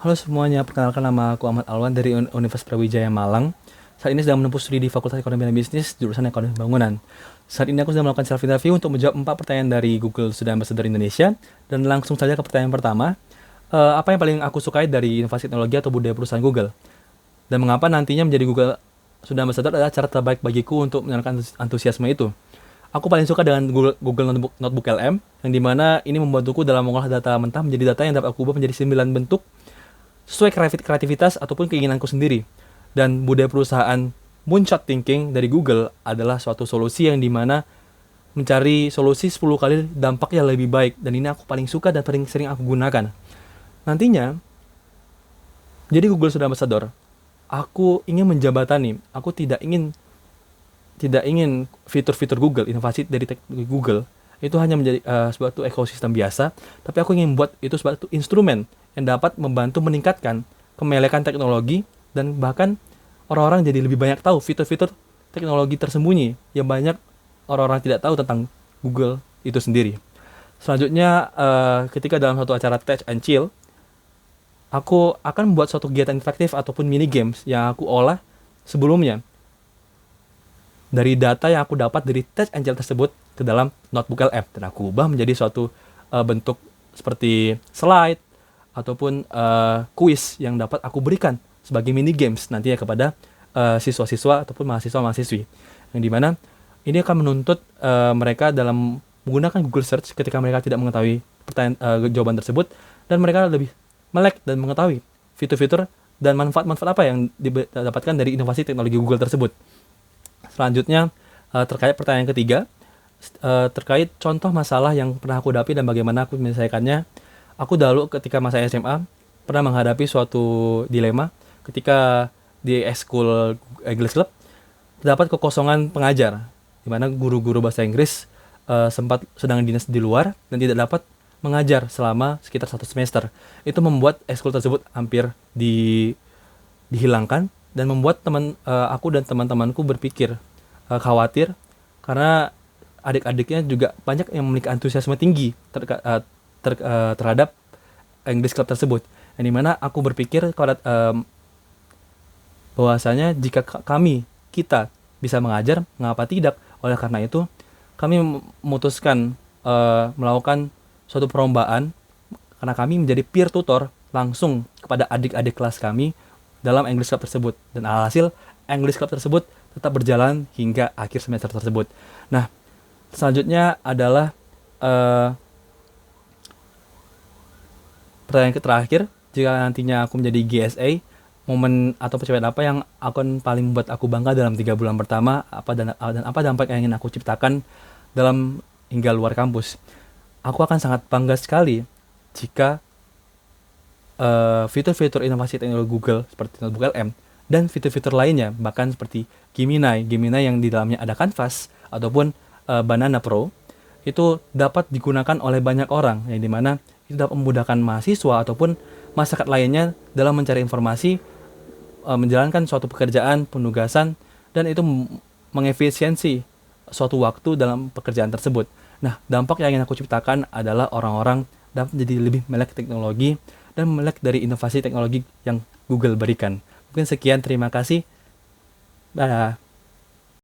Halo semuanya, perkenalkan nama aku Ahmad Alwan dari Universitas Brawijaya Malang. Saat ini sedang menempuh studi di Fakultas Ekonomi dan Bisnis, jurusan Ekonomi Bangunan. Saat ini aku sedang melakukan self interview untuk menjawab 4 pertanyaan dari Google Student Ambassador Indonesia. Dan langsung saja ke pertanyaan pertama. Apa yang paling aku sukai dari inovasi teknologi atau budaya perusahaan Google? Dan mengapa nantinya menjadi Google Student Ambassador adalah cara terbaik bagiku untuk menyalurkan antusiasme itu? Aku paling suka dengan Google Notebook LM, yang dimana ini membantuku dalam mengolah data mentah menjadi data yang dapat aku ubah menjadi 9 bentuk sesuai kreativitas ataupun keinginanku sendiri. Dan budaya perusahaan moonshot thinking dari Google adalah suatu solusi yang dimana mencari solusi 10 kali dampak yang lebih baik. Dan ini aku paling suka dan paling sering aku gunakan. Nantinya, jadi Google sudah ambassador. Aku ingin menjembatani, aku tidak ingin fitur-fitur Google, inovasi dari teknologi Google itu hanya menjadi suatu ekosistem biasa, tapi aku ingin membuat itu suatu instrumen yang dapat membantu meningkatkan kemelekan teknologi dan bahkan orang-orang jadi lebih banyak tahu fitur-fitur teknologi tersembunyi yang banyak orang-orang tidak tahu tentang Google itu sendiri. Selanjutnya, ketika dalam satu acara Tech and Chill, aku akan membuat suatu kegiatan interaktif ataupun mini games yang aku olah sebelumnya dari data yang aku dapat dari Tech Angel tersebut ke dalam Notebook LM dan aku ubah menjadi suatu bentuk seperti slide ataupun quiz yang dapat aku berikan sebagai mini games nantinya kepada siswa-siswa ataupun mahasiswa-mahasiswi, yang dimana ini akan menuntut mereka dalam menggunakan Google Search ketika mereka tidak mengetahui jawaban tersebut, dan mereka lebih melek dan mengetahui fitur-fitur dan manfaat-manfaat apa yang didapatkan dari inovasi teknologi Google tersebut. Selanjutnya, terkait pertanyaan ketiga, terkait contoh masalah yang pernah aku hadapi dan bagaimana aku menyelesaikannya. Aku dahulu ketika masa SMA pernah menghadapi suatu dilema ketika di School English Club terdapat kekosongan pengajar, di mana guru-guru bahasa Inggris sempat sedang dinas di luar dan tidak dapat mengajar selama sekitar 1 semester. Itu membuat ekskul tersebut hampir dihilangkan dan membuat aku dan teman-temanku berpikir khawatir karena adik-adiknya juga banyak yang memiliki antusiasme tinggi terhadap English Club tersebut. Yang dimana aku berpikir bahwasanya jika kita bisa mengajar, mengapa tidak? Oleh karena itu, kami memutuskan melakukan suatu perlombaan karena kami menjadi peer tutor langsung kepada adik-adik kelas kami dalam English Club tersebut, dan alhasil English Club tersebut tetap berjalan hingga akhir semester tersebut. Nah, selanjutnya adalah pertanyaan terakhir, jika nantinya aku menjadi GSA, momen atau pencapaian apa yang akan paling membuat aku bangga dalam 3 bulan pertama, dan apa dampak yang ingin aku ciptakan dalam hingga luar kampus. Aku akan sangat bangga sekali jika fitur-fitur inovasi teknologi Google seperti Notebook LM dan fitur-fitur lainnya, bahkan seperti Gemini yang di dalamnya ada Canvas ataupun Banana Pro, itu dapat digunakan oleh banyak orang, yang dimana itu dapat memudahkan mahasiswa ataupun masyarakat lainnya dalam mencari informasi, menjalankan suatu pekerjaan, penugasan, dan itu mengefisiensi suatu waktu dalam pekerjaan tersebut. Nah, dampak yang ingin aku ciptakan adalah orang-orang dapat menjadi lebih melek teknologi dan melek dari inovasi teknologi yang Google berikan. Mungkin sekian, terima kasih. Dah.